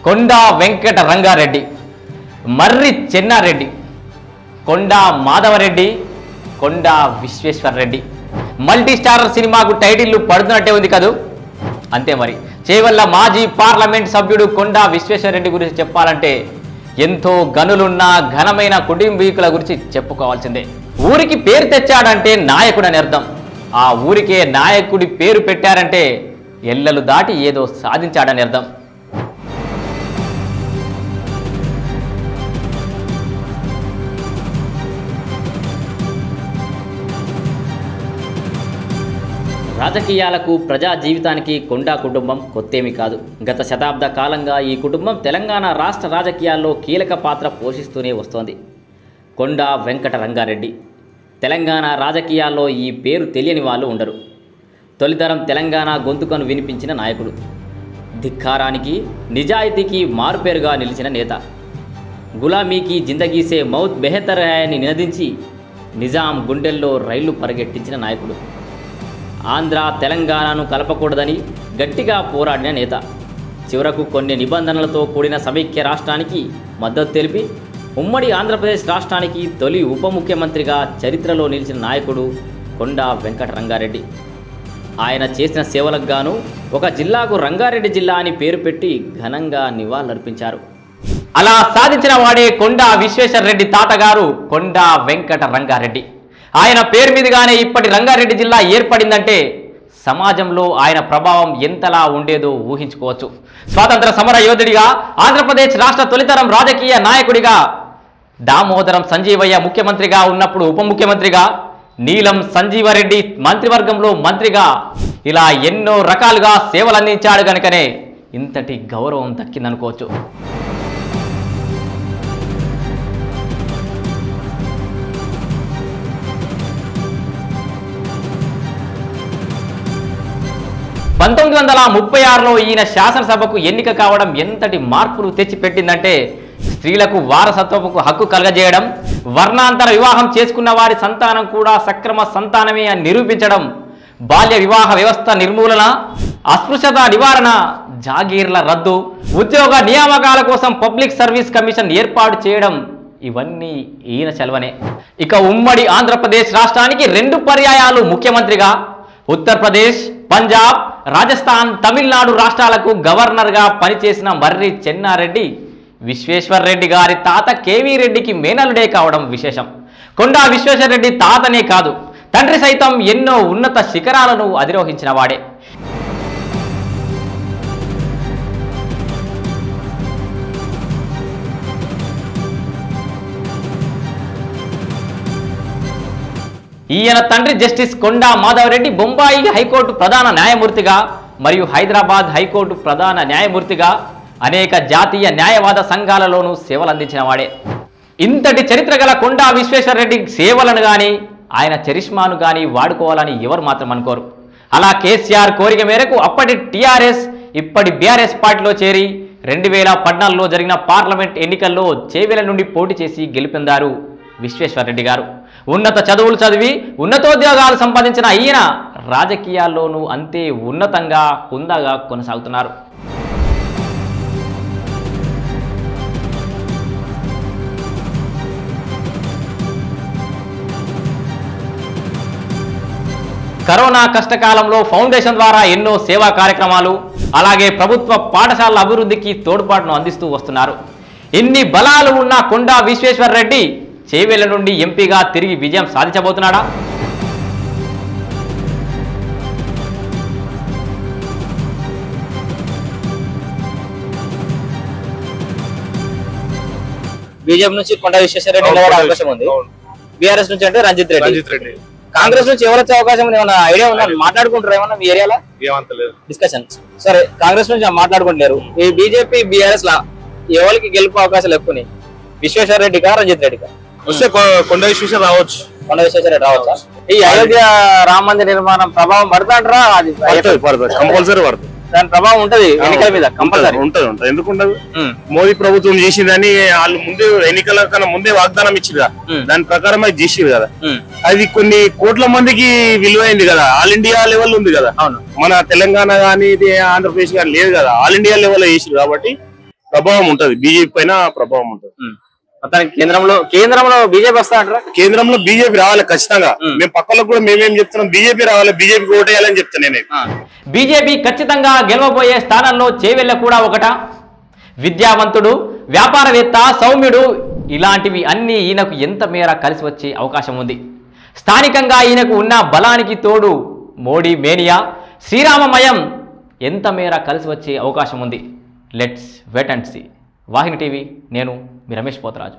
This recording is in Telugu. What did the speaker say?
కొండా వెంకట రంగారెడ్డి, మర్రి చెన్నారెడ్డి, కొండా మాధవరెడ్డి, కొండా విశ్వేశ్వరరెడ్డి. మల్టీ స్టారర్ సినిమాకు టైటిల్లు పడుతున్నట్టే ఉంది కదూ. అంతే మరి. చేవెళ్ల మాజీ పార్లమెంట్ సభ్యుడు కొండా విశ్వేశ్వరరెడ్డి గురించి చెప్పాలంటే ఎంతో గనులున్న ఘనమైన కుటుంబీకుల గురించి చెప్పుకోవాల్సిందే. ఊరికి పేరు తెచ్చాడంటే నాయకుడు అని అర్థం. ఆ ఊరికే నాయకుడి పేరు పెట్టారంటే ఎల్లలు దాటి ఏదో సాధించాడని అర్థం. రాజకీయాలకు ప్రజా జీవితానికి కొండా కుటుంబం కొత్తేమీ కాదు. గత శతాబ్ద కాలంగా ఈ కుటుంబం తెలంగాణ రాష్ట్ర రాజకీయాల్లో కీలక పాత్ర పోషిస్తూనే వస్తోంది. కొండా వెంకట రంగారెడ్డి. తెలంగాణ రాజకీయాల్లో ఈ పేరు తెలియని వాళ్ళు ఉండరు. తొలితరం తెలంగాణ గొంతుకను వినిపించిన నాయకుడు, ధిక్కారానికి నిజాయితీకి మారుపేరుగా నిలిచిన నేత, గులామీకి జిందగీసే మౌత్ బెహతర్ హై అని నినదించి నిజాం గుండెల్లో రైళ్లు పరిగెట్టించిన నాయకుడు, ఆంధ్ర తెలంగాణను కలపకూడదని గట్టిగా పోరాడిన నేత, చివరకు కొన్ని నిబంధనలతో కూడిన సమైక్య రాష్ట్రానికి మద్దతు తెలిపి ఉమ్మడి ఆంధ్రప్రదేశ్ రాష్ట్రానికి తొలి ఉప ముఖ్యమంత్రిగా చరిత్రలో నిలిచిన నాయకుడు కొండా వెంకట రంగారెడ్డి. ఆయన చేసిన సేవలకు గాను ఒక జిల్లాకు రంగారెడ్డి జిల్లా అని పేరు పెట్టి ఘనంగా నివాళులర్పించారు. అలా సాధించిన వాడే కొండా విశ్వేశ్వరరెడ్డి తాతగారు కొండా వెంకట రంగారెడ్డి. ఆయన పేరు మీదుగానే ఇప్పటి రంగారెడ్డి జిల్లా ఏర్పడిందంటే సమాజంలో ఆయన ప్రభావం ఎంతలా ఉండేదో ఊహించుకోవచ్చు. స్వాతంత్ర సమర యోధుడిగా, ఆంధ్రప్రదేశ్ రాష్ట్ర తొలితరం రాజకీయ నాయకుడిగా, దామోదరం సంజీవయ్య ముఖ్యమంత్రిగా ఉన్నప్పుడు ఉప ముఖ్యమంత్రిగా, నీలం సంజీవరెడ్డి మంత్రివర్గంలో మంత్రిగా, ఇలా ఎన్నో రకాలుగా సేవలు అందించాడు కనుకనే ఇంతటి గౌరవం దక్కిందనుకోవచ్చు. పంతొమ్మిది 1936లో ఈయన శాసనసభకు ఎన్నిక కావడం ఎంతటి మార్పులు తెచ్చిపెట్టిందంటే స్త్రీలకు వారసత్వపు హక్కు కలగజేయడం, వర్ణాంతర వివాహం చేసుకున్న వారి సంతానం కూడా సక్రమ సంతానమే అని నిరూపించడం, బాల్య వివాహ వ్యవస్థ నిర్మూలన, అస్పృశ్యత నివారణ, జాగీర్ల రద్దు, ఉద్యోగ నియామకాల కోసం పబ్లిక్ సర్వీస్ కమిషన్ ఏర్పాటు చేయడం, ఇవన్నీ ఈయన చలవనే. ఇక ఉమ్మడి ఆంధ్రప్రదేశ్ రాష్ట్రానికి 2 పర్యాయాలు ముఖ్యమంత్రిగా, ఉత్తరప్రదేశ్, పంజాబ్, రాజస్థాన్, తమిళనాడు రాష్ట్రాలకు గవర్నర్గా పనిచేసిన మర్రి చెన్నారెడ్డి విశ్వేశ్వరరెడ్డి గారి తాత కేవీ రెడ్డికి మేనలుడే కావడం విశేషం. కొండా విశ్వేశ్వరరెడ్డి తాతనే కాదు, తండ్రి సైతం ఎన్నో ఉన్నత శిఖరాలను అధిరోహించిన వాడే. ఈయన తండ్రి జస్టిస్ కొండా మాధవరెడ్డి బొంబాయి హైకోర్టు ప్రధాన న్యాయమూర్తిగా మరియు హైదరాబాద్ హైకోర్టు ప్రధాన న్యాయమూర్తిగా అనేక జాతీయ న్యాయవాద సంఘాలలోనూ సేవలు అందించిన వాడే. ఇంతటి చరిత్ర గల కొండా విశ్వేశ్వరరెడ్డి సేవలను కానీ ఆయన చరిష్మాను కానీ వాడుకోవాలని ఎవరు మాత్రం అనుకోరు. అలా కేసీఆర్ కోరిక మేరకు అప్పటి టీఆర్ఎస్ ఇప్పటి బీఆర్ఎస్ పార్టీలో చేరి 2014లో జరిగిన పార్లమెంట్ ఎన్నికల్లో చేవెళ్ల నుండి పోటీ చేసి గెలుపొందారు విశ్వేశ్వరరెడ్డి గారు. ఉన్నత చదువులు చదివి ఉన్నతోద్యోగాలు సంపాదించిన ఈయన రాజకీయాల్లోనూ అంతే ఉన్నతంగా హుందాగా కొనసాగుతున్నారు. కరోనా కష్టకాలంలో ఫౌండేషన్ ద్వారా ఎన్నో సేవా కార్యక్రమాలు, అలాగే ప్రభుత్వ పాఠశాలల అభివృద్ధికి తోడ్పాటును అందిస్తూ వస్తున్నారు. ఇన్ని బలాలు ఉన్న కొండా విశ్వేశ్వరరెడ్డి చేవెళ్ల నుండి ఎంపీగా తిరిగి విజయం సాధించబోతున్నాడా? బీజేపీ నుంచి కొండా విశ్వేశ్వరరెడ్డి నిలబడే అవకాశం ఉంది. బీఆర్ఎస్ నుంచి అంటే రంజిత్ రెడ్డి. కాంగ్రెస్ నుంచి ఎవరు వచ్చే అవకాశం ఉంది? ఏమన్నా ఐడియా ఉందా? మాట్లాడుకుంటారు ఏమన్నా మీ ఏరియాలో? డిస్కషన్ సరే, కాంగ్రెస్ నుంచి మాట్లాడుకుంటున్నారు. ఈ బీజేపీ బీఆర్ఎస్ లా ఎవరికి గెలుపు అవకాశాలు ఎక్కువ? విశ్వేశ్వరరెడ్డికా రంజిత్ రెడ్డికా? వస్తే కొండ విశ్వేశ్వర రావచ్చు. కొండ విశ్వేశ్వరరెడ్డి రావచ్చా? ఈ అయోధ్య రామ మందిర నిర్మాణం ప్రభావం పడుతుంటారా? అది కంపల్సరీ పడుతుంది. దాని ప్రభావం ఉంటది ఎన్నికల మీద, కంపల్సరీ ఉంటది. ఎందుకు ఉండదు? మోదీ ప్రభుత్వం చేసిందని వాళ్ళు ముందే ఎన్నికల కన్నా ముందే వాగ్దానం ఇచ్చింది కదా, దాని ప్రకారం అది చేసిరు కదా. అది కొన్ని కోట్ల మందికి విలువైంది కదా, ఆల్ ఇండియా లెవెల్ ఉంది కదా. మన తెలంగాణ గానీ ఆంధ్రప్రదేశ్ గానీ లేదు కదా, ఆల్ ఇండియా లెవెల్ చేసిరు కాబట్టి ప్రభావం ఉంటది, బీజేపీ పైన ప్రభావం ఉంటది. మొత్తానికి కేంద్రంలో బీజేపీ వస్తా అంటారా? కేంద్రంలో బీజేపీ రావాలి ఖచ్చితంగా. మేము పక్కలకు కూడా మేమేం చెప్తున్నాం, బీజేపీ రావాలి, బీజేపీకి ఓటేయాలని చెప్తాను నేనే. బీజేపీ ఖచ్చితంగా గెలవబోయే స్థానంలో చేవెళ్ళ కూడా ఒకట. విద్యావంతుడు, వ్యాపారవేత్త, సౌమ్యుడు, ఇలాంటివి అన్నీ ఈయనకు ఎంత మేర కలిసి వచ్చే అవకాశం ఉంది. స్థానికంగా ఈయనకు ఉన్న బలానికి తోడు మోడీ మేనియా, శ్రీరామమయం ఎంత మేర కలిసి వచ్చే అవకాశం ఉంది. Let's wait and see. Vahini TV, నేను మీ రమేష్ పోతరాజు.